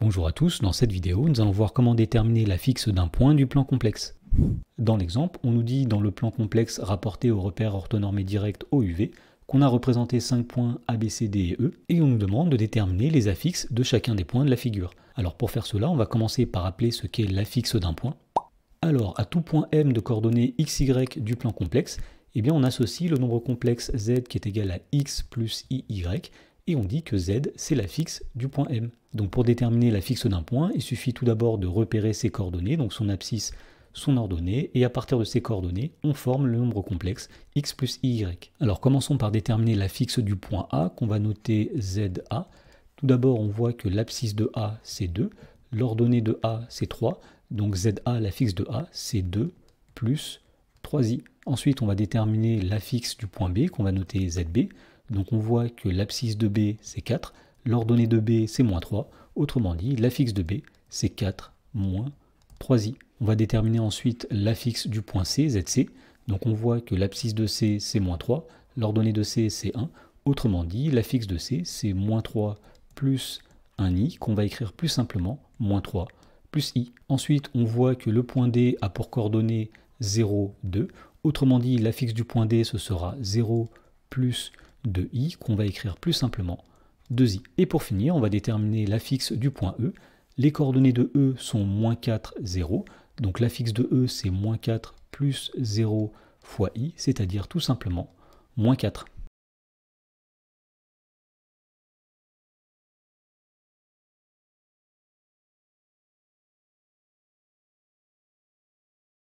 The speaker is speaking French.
Bonjour à tous, dans cette vidéo, nous allons voir comment déterminer la fixe d'un point du plan complexe. Dans l'exemple, on nous dit dans le plan complexe rapporté au repère orthonormé direct OUV qu'on a représenté 5 points A, B, C, D et E, et on nous demande de déterminer les affixes de chacun des points de la figure. Alors pour faire cela, on va commencer par appeler ce qu'est l'affixe d'un point. Alors à tout point M de coordonnées x, y du plan complexe, eh bien on associe le nombre complexe z qui est égal à x plus iy, et on dit que z c'est l'affixe du point M. Donc pour déterminer l'affixe d'un point, il suffit tout d'abord de repérer ses coordonnées, donc son abscisse, son ordonnée, et à partir de ces coordonnées, on forme le nombre complexe x plus iy. Alors commençons par déterminer l'affixe du point A, qu'on va noter ZA. Tout d'abord, on voit que l'abscisse de A, c'est 2, l'ordonnée de A, c'est 3, donc ZA, l'affixe de A, c'est 2 plus 3i. Ensuite, on va déterminer l'affixe du point B, qu'on va noter ZB. Donc on voit que l'abscisse de B, c'est 4, l'ordonnée de B, c'est moins 3. Autrement dit, l'affixe de B, c'est 4 moins 3i. On va déterminer ensuite l'affixe du point C, ZC. Donc on voit que l'abscisse de C, c'est moins 3, l'ordonnée de C, c'est 1. Autrement dit, l'affixe de C, c'est moins 3 plus 1i, qu'on va écrire plus simplement, moins 3 plus i. Ensuite, on voit que le point D a pour coordonnées 0, 2. Autrement dit, l'affixe du point D, ce sera 0 plus 2i, qu'on va écrire plus simplement 2i. Et pour finir, on va déterminer l'affixe du point E. Les coordonnées de E sont moins 4, 0. Donc l'affixe de E, c'est moins 4 plus 0 fois i, c'est-à-dire tout simplement moins 4.